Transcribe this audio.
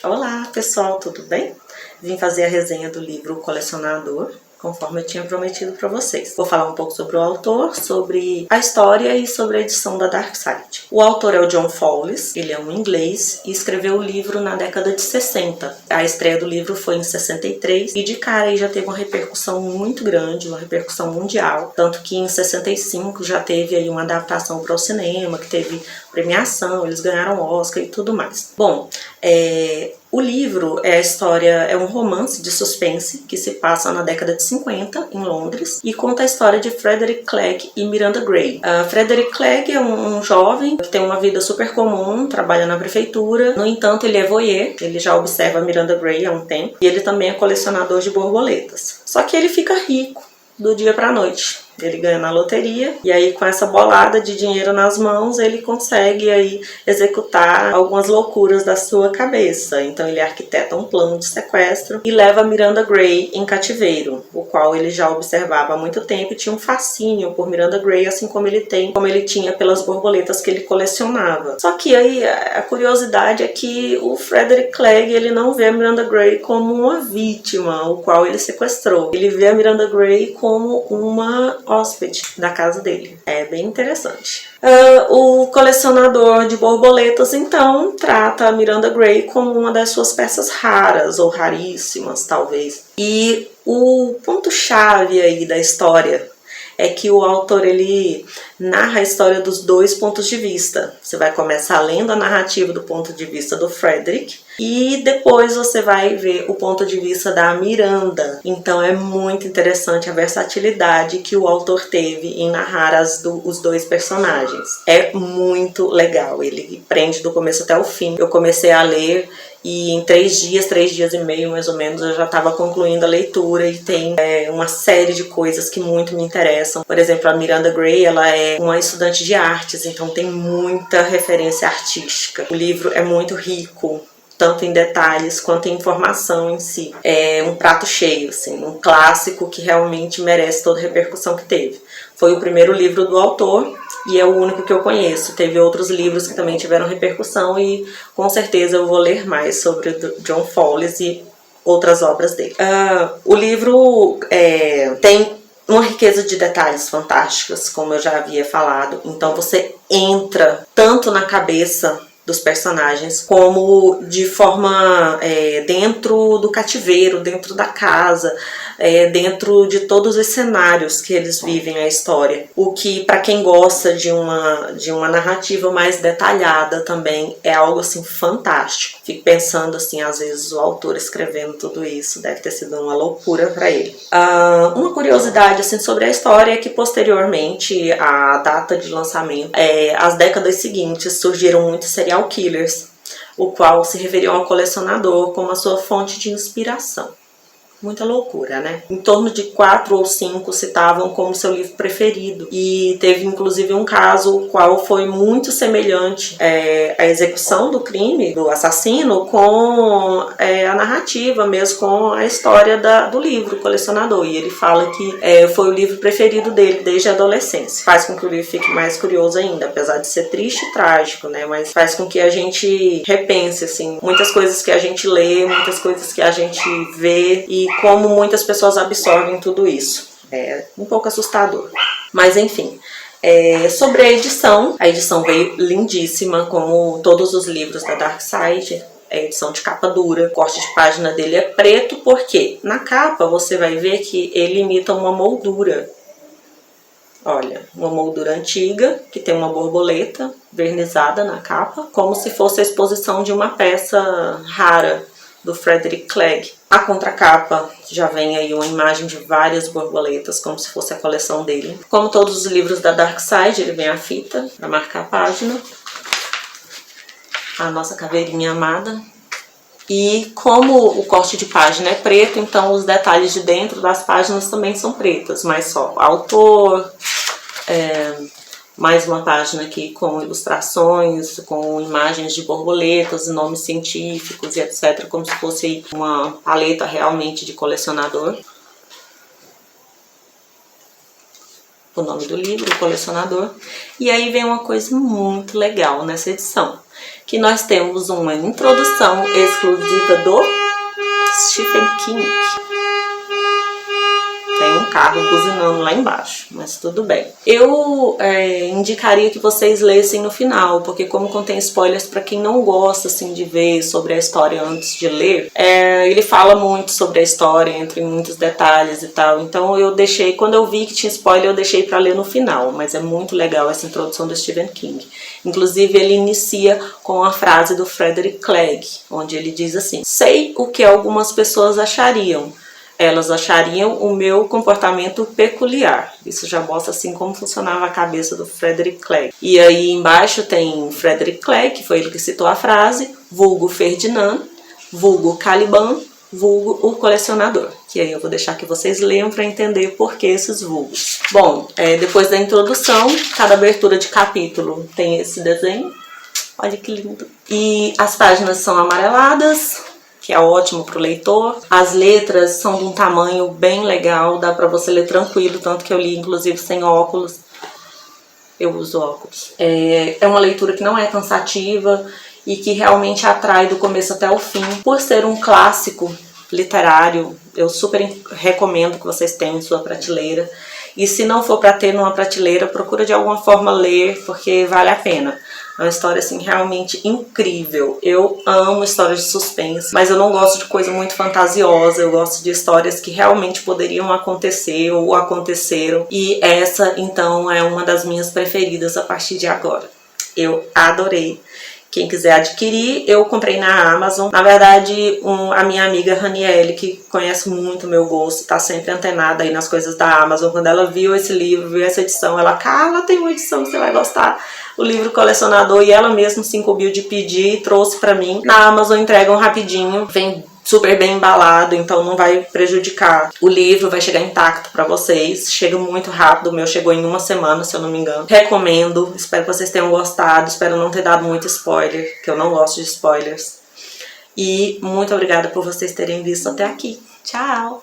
Olá pessoal, tudo bem? Vim fazer a resenha do livro O Colecionador, conforme eu tinha prometido para vocês. Vou falar um pouco sobre o autor, sobre a história e sobre a edição da Dark Side. O autor é o John Fowles, ele é um inglês e escreveu o livro na década de 60. A estreia do livro foi em 63 e de cara aí já teve uma repercussão muito grande, uma repercussão mundial. Tanto que em 65 já teve aí uma adaptação para o cinema, que teve premiação, eles ganharam Oscar e tudo mais. Bom, o livro é a história, é um romance de suspense que se passa na década de 50 em Londres e conta a história de Frederick Clegg e Miranda Gray. Frederick Clegg é um jovem que tem uma vida super comum, trabalha na prefeitura, no entanto ele é voyeur, ele já observa Miranda Gray há um tempo e ele também é colecionador de borboletas. Só que ele fica rico do dia para a noite. Ele ganha na loteria e aí com essa bolada de dinheiro nas mãos ele consegue aí executar algumas loucuras da sua cabeça. Então ele arquiteta um plano de sequestro e leva Miranda Gray em cativeiro, o qual ele já observava há muito tempo e tinha um fascínio por Miranda Gray, assim como ele tinha pelas borboletas que ele colecionava. Só que aí a curiosidade é que o Frederick Clegg ele não vê a Miranda Gray como uma vítima, o qual ele sequestrou. Ele vê a Miranda Gray como uma hóspede da casa dele. É bem interessante. O colecionador de borboletas, então, trata a Miranda Gray como uma das suas peças raras, ou raríssimas, talvez. E o ponto-chave aí da história é que o autor, ele narra a história dos dois pontos de vista. Você vai começar lendo a narrativa do ponto de vista do Frederick e depois você vai ver o ponto de vista da Miranda. Então é muito interessante a versatilidade que o autor teve em narrar os dois personagens. É muito legal, ele prende do começo até o fim. Eu comecei a ler e em 3 dias e meio mais ou menos, eu já estava concluindo a leitura e tem uma série de coisas que muito me interessam. Por exemplo, a Miranda Gray, ela é uma estudante de artes, então tem muita referência artística. O livro é muito rico, tanto em detalhes quanto em informação em si. É um prato cheio, assim, um clássico que realmente merece toda a repercussão que teve. Foi o primeiro livro do autor e é o único que eu conheço. Teve outros livros que também tiveram repercussão e com certeza eu vou ler mais sobre o John Fowles e outras obras dele. O livro tem uma riqueza de detalhes fantásticos, como eu já havia falado. Então você entra tanto na cabeça dos personagens, como de forma dentro do cativeiro, dentro da casa, dentro de todos os cenários que eles vivem a história. O que, para quem gosta de uma narrativa mais detalhada também, é algo assim fantástico. Fico pensando assim, às vezes o autor escrevendo tudo isso deve ter sido uma loucura para ele. Uma curiosidade assim sobre a história é que posteriormente à data de lançamento, as décadas seguintes surgiram muitos serial killers, o qual se referiam ao colecionador como a sua fonte de inspiração. Muita loucura, né? Em torno de 4 ou 5 citavam como seu livro preferido. E teve inclusive um caso o qual foi muito semelhante à execução do crime, do assassino, com a narrativa mesmo, com a história do livro, Colecionador. E ele fala que foi o livro preferido dele desde a adolescência. Faz com que o livro fique mais curioso ainda, apesar de ser triste e trágico, né? Mas faz com que a gente repense, assim, muitas coisas que a gente lê, muitas coisas que a gente vê e como muitas pessoas absorvem tudo isso. É um pouco assustador. Mas enfim, sobre a edição veio lindíssima, como todos os livros da Dark Side. É edição de capa dura, o corte de página dele é preto, porque na capa você vai ver que ele imita uma moldura. Olha, uma moldura antiga, que tem uma borboleta vernizada na capa, como se fosse a exposição de uma peça rara do Frederick Clegg. A contracapa já vem aí uma imagem de várias borboletas, como se fosse a coleção dele. Como todos os livros da Dark Side, ele vem a fita para marcar a página. A nossa caveirinha amada. E como o corte de página é preto, então os detalhes de dentro das páginas também são pretas, mas só autor, mais uma página aqui com ilustrações, com imagens de borboletas, nomes científicos e etc, como se fosse uma paleta realmente de colecionador. O nome do livro, O Colecionador. E aí vem uma coisa muito legal nessa edição, que nós temos uma introdução exclusiva do Stephen King. Tem um carro buzinando lá embaixo, mas tudo bem. Eu indicaria que vocês lessem no final, porque como contém spoilers para quem não gosta assim de ver sobre a história antes de ler, ele fala muito sobre a história, entre muitos detalhes e tal. Então eu deixei, quando eu vi que tinha spoiler, eu deixei para ler no final, mas é muito legal essa introdução do Stephen King. Inclusive ele inicia com a frase do Frederick Clegg, onde ele diz assim: sei o que algumas pessoas achariam. Elas achariam o meu comportamento peculiar. Isso já mostra assim como funcionava a cabeça do Frederick Clegg. E aí embaixo tem Frederick Clegg, que foi ele que citou a frase, vulgo Ferdinand, vulgo Caliban, vulgo o colecionador. Que aí eu vou deixar que vocês leiam para entender por que esses vulgos. Bom, depois da introdução, cada abertura de capítulo tem esse desenho. Olha que lindo. E as páginas são amareladas, que é ótimo para o leitor. As letras são de um tamanho bem legal, dá para você ler tranquilo, tanto que eu li inclusive sem óculos. Eu uso óculos. É uma leitura que não é cansativa e que realmente atrai do começo até o fim. Por ser um clássico literário, eu super recomendo que vocês tenham em sua prateleira. E se não for para ter numa prateleira, procura de alguma forma ler, porque vale a pena. É uma história assim realmente incrível. Eu amo histórias de suspense, mas eu não gosto de coisa muito fantasiosa. Eu gosto de histórias que realmente poderiam acontecer ou aconteceram. E essa então é uma das minhas preferidas a partir de agora. Eu adorei. Quem quiser adquirir, eu comprei na Amazon. Na verdade, a minha amiga Raniele, que conhece muito o meu gosto, tá sempre antenada aí nas coisas da Amazon. Quando ela viu esse livro, viu essa edição, ela, Carla, tem uma edição que você vai gostar. O livro Colecionador, e ela mesma se incumbiu de pedir e trouxe pra mim. Na Amazon entregam rapidinho, vem super bem embalado, então não vai prejudicar. O livro vai chegar intacto pra vocês, chega muito rápido, o meu chegou em uma semana, se eu não me engano. Recomendo, espero que vocês tenham gostado, espero não ter dado muito spoiler, que eu não gosto de spoilers. E muito obrigada por vocês terem visto até aqui. Tchau!